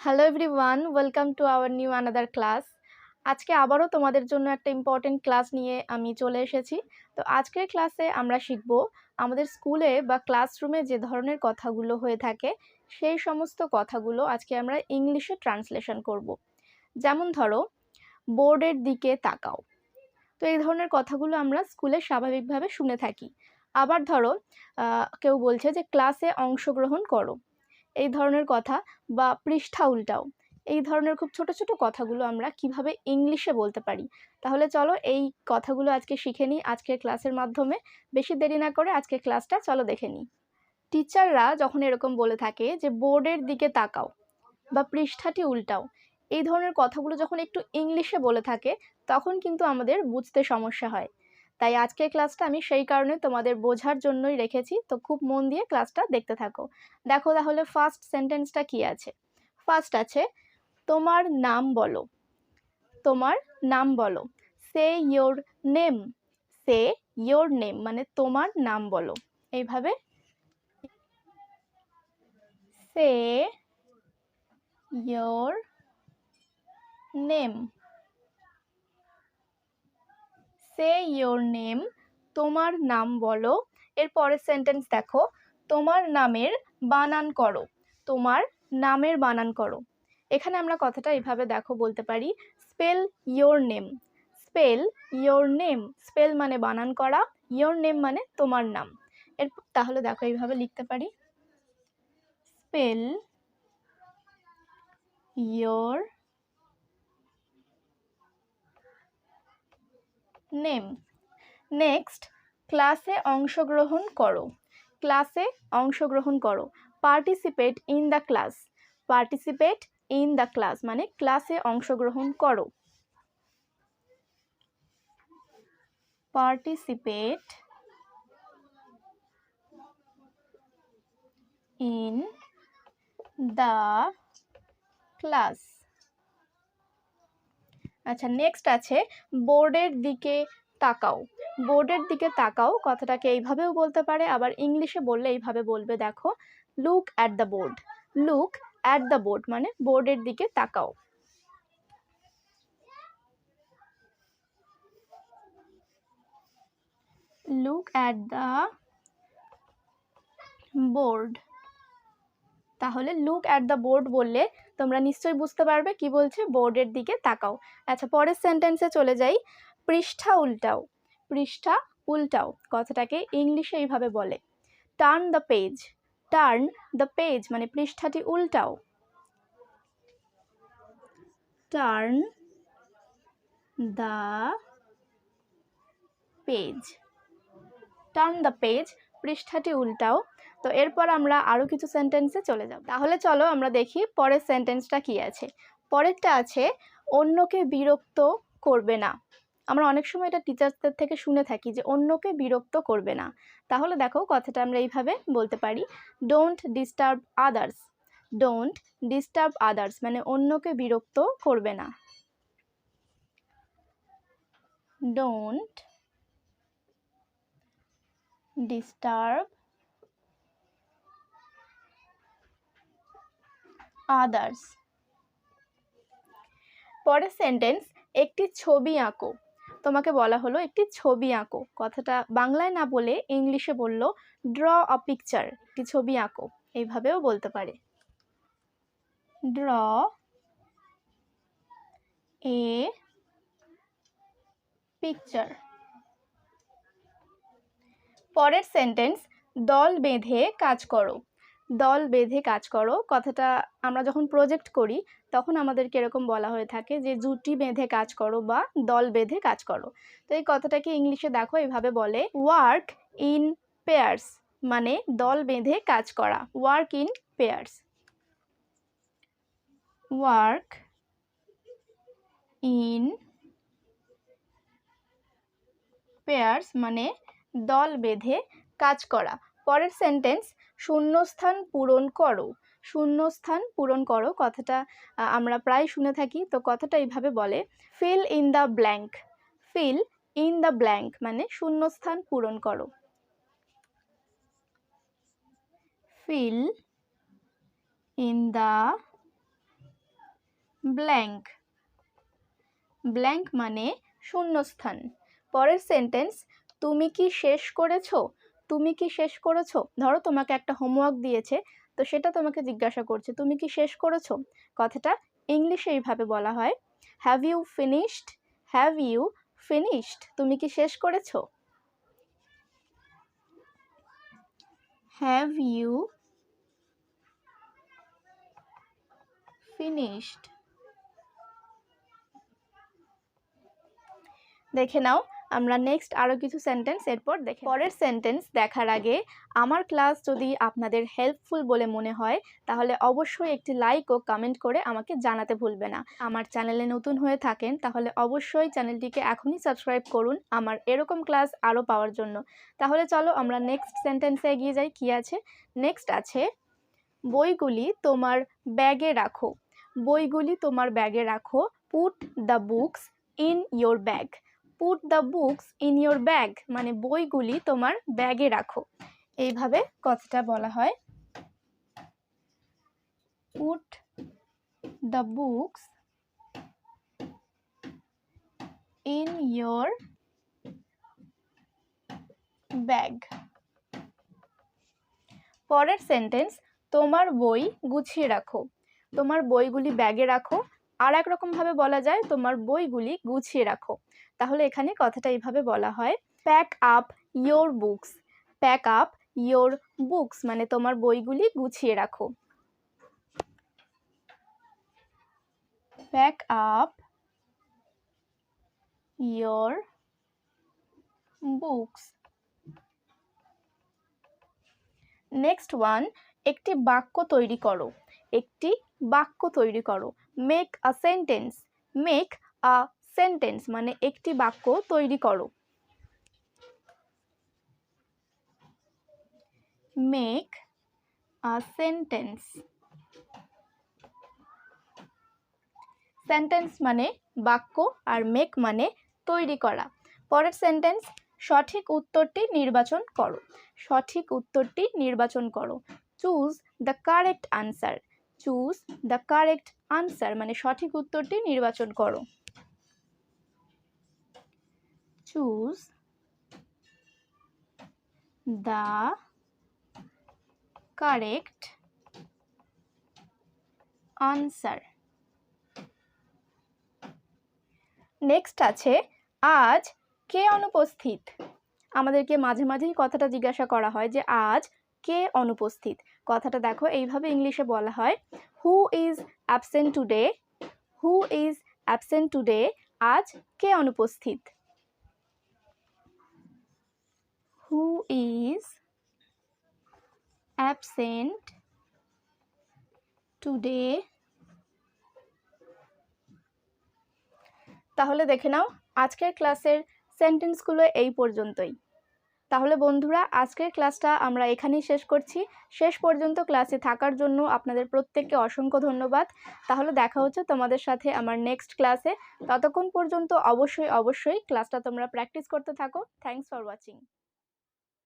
Hello everyone, welcome to our new another class. আজকে আবারও তোমাদের জন্য একটা ইম্পর্টেন্ট ক্লাস নিয়ে আমি চলে এসেছি। তো আজকের ক্লাসে আমরা শিখব আমাদের স্কুলে বা ক্লাসরুমে যে ধরনের কথাগুলো হয়ে থাকে সেই সমস্ত কথাগুলো আজকে আমরা ইংলিশে ট্রান্সলেশন করব। যেমন ধরো, বোর্ডের দিকে তাকাও। তো এই ধরনের কথাগুলো আমরা স্কুলে স্বাভাবিকভাবে শুনে থাকি। আবার ধরো, কেউ বলছে যে ক্লাসে অংশগ্রহণ করো, এই ধরনের কথা, বা পৃষ্ঠা উল্টাও, এই ধরনের খুব ছোট ছোট কথাগুলো আমরা কিভাবে ইংলিশে বলতে পারি। তাহলে চলো এই কথাগুলো আজকে শিখে নিই আজকের ক্লাসের মাধ্যমে। বেশি দেরি না করে আজকের ক্লাসটা চলো দেখে নিই। টিচাররা যখন এরকম বলে থাকে যে বোর্ডের দিকে তাকাও বা পৃষ্ঠাটি উল্টাও, এই ধরনের কথাগুলো যখন একটু ইংলিশে বলে থাকে তখন কিন্তু আমাদের বুঝতে সমস্যা হয়। তাই আজকের ক্লাসটা আমি সেই কারণে তোমাদের বোঝার জন্যই রেখেছি। তো খুব মন দিয়ে ক্লাসটা দেখতে থাকো। দেখো তাহলে ফার্স্ট সেন্টেন্সটা কি আছে। ফার্স্ট আছে, তোমার নাম বলো। তোমার নাম বলো। Say your name. Say your name মানে তোমার নাম বলো। এইভাবে say your name. Say your name, তোমার নাম বলো। এর পরের সেন্টেন্স দেখো, তোমার নামের বানান করো। তোমার নামের বানান করো। এখানে আমরা কথাটা এইভাবে দেখো বলতে পারি, spell your name. Spell your name, spell মানে বানান করা, ইয়োর নেম মানে তোমার নাম। এর তাহলে দেখো এইভাবে লিখতে পারি, স্পেল ইয়োর নেম। নেক্সট, ক্লাসে অংশগ্রহণ করো। ক্লাসে অংশগ্রহণ করো, participate in the class. Participate in the class মানে ক্লাসে অংশগ্রহণ করো। Participate in the class. আচ্ছা, নেক্সট আছে, বোর্ডের দিকে তাকাও। বোর্ডের দিকে তাকাও কথাটাকে এইভাবেও বলতে পারে, আবার ইংলিশে বললে এইভাবে বলবে, দেখো, look at the board. Look at the board মানে বোর্ডের দিকে তাকাও। Look at the board. তাহলে লুক অ্যাট দ্য বোর্ড বললে তোমরা নিশ্চয়ই বুঝতে পারবে কি বলছে, বোর্ডের দিকে তাকাও। আচ্ছা, পরের সেন্টেন্সে চলে যাই, পৃষ্ঠা উল্টাও। পৃষ্ঠা উল্টাও কথাটাকে ইংলিশে এইভাবে বলে, turn the page. Turn the page মানে পৃষ্ঠাটি উল্টাও। Turn the page. Turn the page, পৃষ্ঠাটি উল্টাও। তো এরপর আমরা আরও কিছু সেন্টেন্সে চলে যাব। তাহলে চলো আমরা দেখি পরের সেন্টেন্সটা কি আছে। পরেরটা আছে, অন্যকে বিরক্ত করবে না। আমরা অনেক সময় এটা টিচার্সদের থেকে শুনে থাকি যে অন্যকে বিরক্ত করবে না। তাহলে দেখো কথাটা আমরা এইভাবে বলতে পারি, don't disturb others. Don't disturb others মানে অন্যকে বিরক্ত করবে না। Don't disturb others. পরের সেন্টেন্স, একটি ছবি আঁকো। তোমাকে বলা হলো একটি ছবি আঁকো, কথাটা বাংলায় না বলে ইংলিশে বললো ড্র আ পিকচার। একটি ছবি আঁকো এইভাবেও বলতে পারে, ড্র এ পিকচার। পরের সেন্টেন্স, দল বেঁধে কাজ করো। দল বেঁধে কাজ করো কথাটা আমরা যখন প্রজেক্ট করি তখন আমাদেরকে এরকম বলা হয়ে থাকে যে জুটি বেঁধে কাজ করো বা দল বেঁধে কাজ করো। তো এই কথাটাকে ইংলিশে দেখো এইভাবে বলে, ওয়ার্ক ইন পেয়ার্স মানে দল বেঁধে কাজ করা। Work in pairs. Work in pairs মানে দল বেঁধে কাজ করা। পরের সেন্টেন্স, শূন্যস্থান পূরণ করো। শূন্যস্থান পূরণ করো কথাটা আমরা প্রায় শুনে থাকি। তো কথাটা এইভাবে বলে, fill in the blank. Fill in the blank মানে শূন্যস্থান পূরণ করো। Fill in the blank. Blank মানে শূন্যস্থান। পরের সেন্টেন্স, তুমি কি শেষ করেছো? তুমি কি শেষ করেছো? ধরো তোমাকে একটা হোমওয়ার্ক দিয়েছে, তো সেটা তোমাকে জিজ্ঞাসা করছে তুমি কি শেষ করেছো। কথাটা ইংলিশে এইভাবে বলা হয়, have you finished? Have you finished? তুমি কি শেষ করেছো? Have you finished? দেখে নাও, আমরা নেক্সট আরও কিছু সেন্টেন্স এরপর দেখে। পরের সেন্টেন্স দেখার আগে আমার ক্লাস যদি আপনাদের হেল্পফুল বলে মনে হয় তাহলে অবশ্যই একটি লাইক ও কমেন্ট করে আমাকে জানাতে ভুলবে না। আমার চ্যানেলে নতুন হয়ে থাকেন তাহলে অবশ্যই চ্যানেলটিকে এখনই সাবস্ক্রাইব করুন আমার এরকম ক্লাস আরও পাওয়ার জন্য। তাহলে চলো আমরা নেক্সট সেন্টেন্সে এগিয়ে যাই। কি আছে? নেক্সট আছে, বইগুলি তোমার ব্যাগে রাখো। বইগুলি তোমার ব্যাগে রাখো। Put the books in your bag. Put the books in your bag মানে বইগুলি তোমার ব্যাগে রাখো। এইভাবে কথাটা বলা হয়, put the books in your bag. পরের সেন্টেন্স, তোমার বই গুছিয়ে রাখো। তোমার বইগুলি ব্যাগে রাখো। আর এক রকমভাবে বলা যায়, তোমার বইগুলি গুছিয়ে রাখো। তাহলে এখানে কথাটা এইভাবে বলা হয়, pack up your books. Pack up your books মানে তোমার বইগুলি গুছিয়ে রাখো। Pack up your books. Next one, একটি বাক্য তৈরি করো। একটি বাক্য তৈরি করো। Make a sentence. Make a sentence মানে একটি বাক্য তৈরি করো। Make a sentence. সেন্টেন্স মানে বাক্য আর মেক মানে তৈরি করা। পরের সেন্টেন্স, সঠিক উত্তরটি নির্বাচন করো। সঠিক উত্তরটি নির্বাচন করো। Choose the correct answer. Choose the correct answer মানে সঠিক উত্তরটি নির্বাচন করো। Choose the correct answer. Next আছে, আজ কে অনুপস্থিত। আমাদেরকে মাঝে মাঝেই কথাটা জিজ্ঞাসা করা হয় যে আজ কে অনুপস্থিত। কথাটা দেখো এইভাবে ইংলিশে বলা হয়, who is absent today. Who is absent today. আজ কে অনুপস্থিত। Who is absent today. তাহলে দেখে নাও আজকের ক্লাসের সেন্টেন্সগুলো এই পর্যন্তই। তাহলে বন্ধুরা, আজকের ক্লাসটা আমরা এখানেই শেষ করছি। শেষ পর্যন্ত ক্লাসে থাকার জন্য আপনাদের প্রত্যেককে অসংখ্য ধন্যবাদ। তাহলে দেখা হচ্ছে তোমাদের সাথে আমার নেক্সট ক্লাসে। ততক্ষণ পর্যন্ত অবশ্যই ক্লাসটা তোমরা প্র্যাকটিস করতে থাকো। Thanks for watching.